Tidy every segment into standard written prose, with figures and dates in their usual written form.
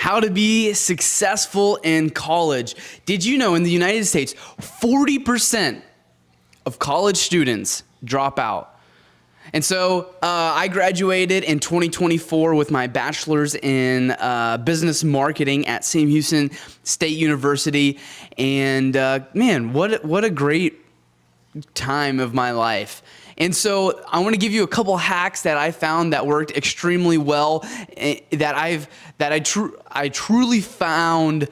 how to be successful in college. Did you know in the United States, 40% of college students drop out? And so I graduated in 2024 with my bachelor's in business marketing at Sam Houston State University. And man, what a great time of my life. And so I want to give you a couple hacks that I found that worked extremely well, that I truly found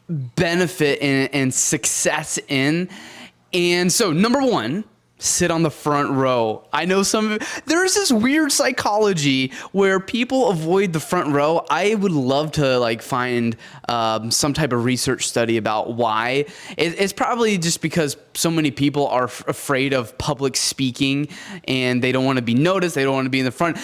benefit and success in. And so number one, sit on the front row. I know there's this weird psychology where people avoid the front row. I would love to find some type of research study about why. It's probably just because so many people are afraid of public speaking and they don't want to be noticed. They don't want to be in the front.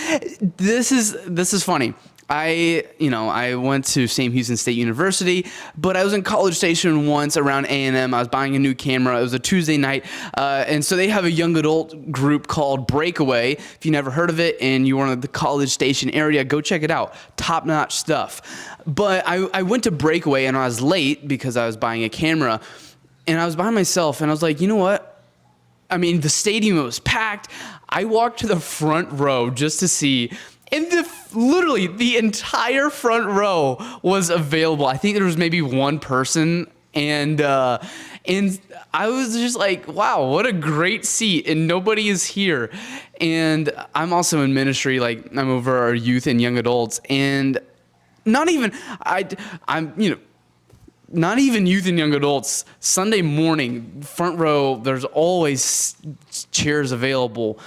This is funny. I went to Sam Houston State University, but I was in College Station once around A&M. I was buying a new camera. It was a Tuesday night. And so they have a young adult group called Breakaway. If you never heard of it and you are in the College Station area, go check it out. Top-notch stuff. But I went to Breakaway and I was late because I was buying a camera. And I was by myself and I was like, you know what? I mean, the stadium was packed. I walked to the front row just to see. And literally the entire front row was available. I think there was maybe one person, and I was just like, wow, what a great seat, and nobody is here. And I'm also in ministry, I'm over our youth and young adults, and not even youth and young adults. Sunday morning, front row, there's always chairs available.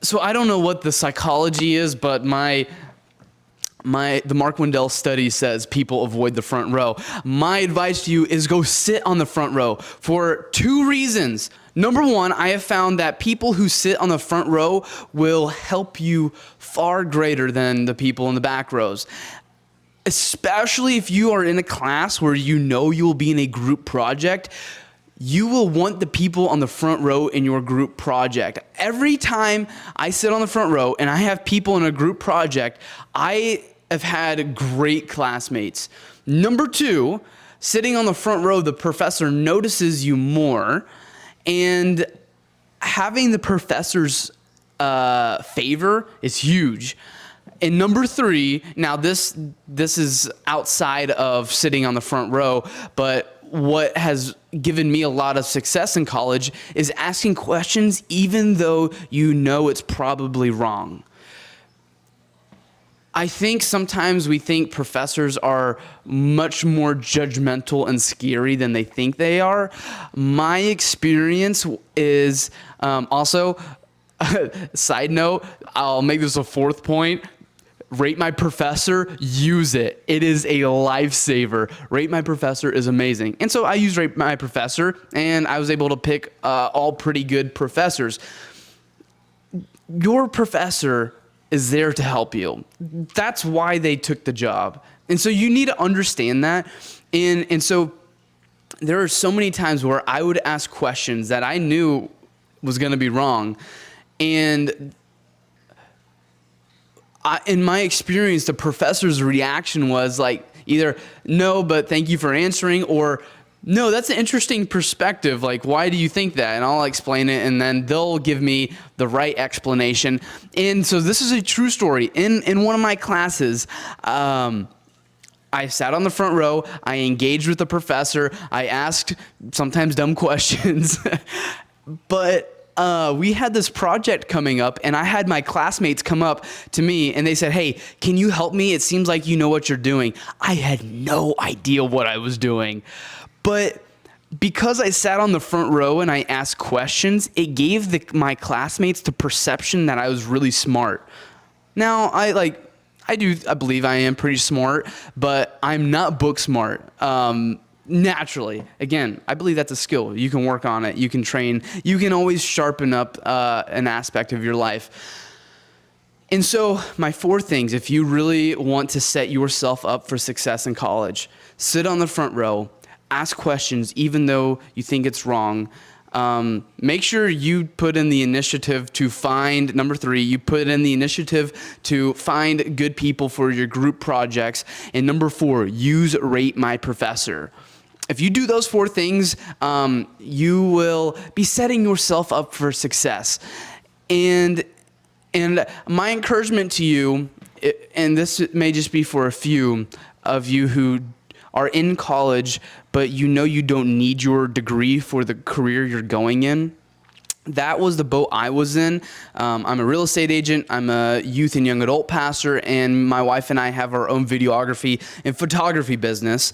So I don't know what the psychology is, but the Mark Wendell study says people avoid the front row. My advice to you is go sit on the front row for two reasons. Number one, I have found that people who sit on the front row will help you far greater than the people in the back rows. Especially if you are in a class where you know you will be in a group project. You will want the people on the front row in your group project. Every time I sit on the front row and I have people in a group project, I have had great classmates. Number two, sitting on the front row, the professor notices you more, and having the professor's favor is huge. And number three, now this is outside of sitting on the front row, but what has given me a lot of success in college is asking questions even though you know it's probably wrong. I think sometimes we think professors are much more judgmental and scary than they think they are. My experience is also, side note, I'll make this a fourth point. Rate My Professor, use it. It is a lifesaver. Rate My Professor is amazing. And so I used Rate My Professor, and I was able to pick all pretty good professors. Your professor is there to help you. That's why they took the job. And so you need to understand that. And so there are so many times where I would ask questions that I knew was going to be wrong. And in my experience, the professor's reaction was either, no, but thank you for answering, or no, that's an interesting perspective. Why do you think that? And I'll explain it, and then they'll give me the right explanation. And so this is a true story. In one of my classes, I sat on the front row. I engaged with the professor. I asked sometimes dumb questions, but we had this project coming up, and I had my classmates come up to me and they said, hey, can you help me? It seems like you know what you're doing. I had no idea what I was doing. But because I sat on the front row and I asked questions, it gave my classmates the perception that I was really smart. Now, I believe I am pretty smart, but I'm not book smart. Naturally. Again, I believe that's a skill. You can work on it. You can train. You can always sharpen up an aspect of your life. And so my four things, if you really want to set yourself up for success in college, sit on the front row, ask questions even though you think it's wrong. make sure you put in the initiative to find, number 3, you put in the initiative to find good people for your group projects. And number 4, use Rate My Professor. If you do those 4 things, you will be setting yourself up for success. And my encouragement to you, and this may just be for a few of you who are in college, but you know you don't need your degree for the career you're going in. That was the boat I was in. I'm a real estate agent. I'm a youth and young adult pastor, and my wife and I have our own videography and photography business.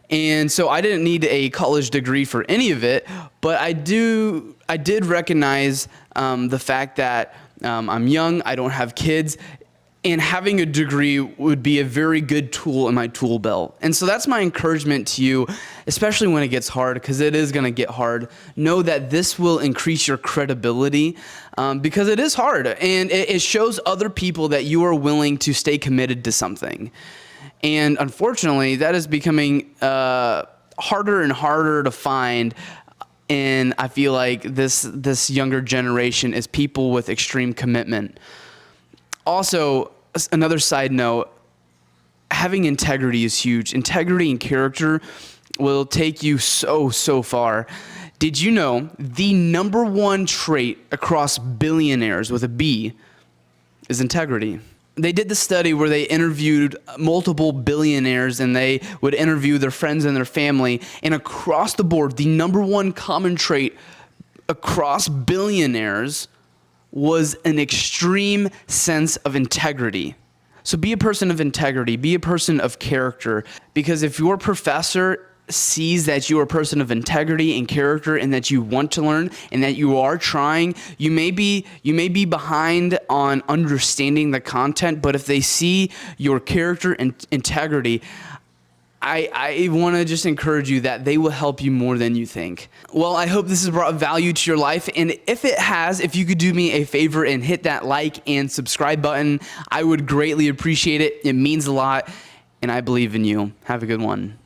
And so I didn't need a college degree for any of it, but I did recognize the fact that I'm young, I don't have kids, and having a degree would be a very good tool in my tool belt. And so that's my encouragement to you, especially when it gets hard, because it is going to get hard. Know that this will increase your credibility because it is hard, and it shows other people that you are willing to stay committed to something. And unfortunately, that is becoming harder and harder to find. And I feel like this younger generation is people with extreme commitment. Also, another side note, having integrity is huge. Integrity and character will take you so far. Did you know the number 1 trait across billionaires with a B is integrity? They did the study where they interviewed multiple billionaires, and they would interview their friends and their family. And across the board, the number 1 common trait across billionaires was an extreme sense of integrity. So be a person of integrity, be a person of character, because if your professor sees that you are a person of integrity and character and that you want to learn and that you are trying, you may be behind on understanding the content, but if they see your character and integrity, I want to just encourage you that they will help you more than you think. Well, I hope this has brought value to your life. And if it has, if you could do me a favor and hit that like and subscribe button, I would greatly appreciate it. It means a lot. And I believe in you. Have a good one.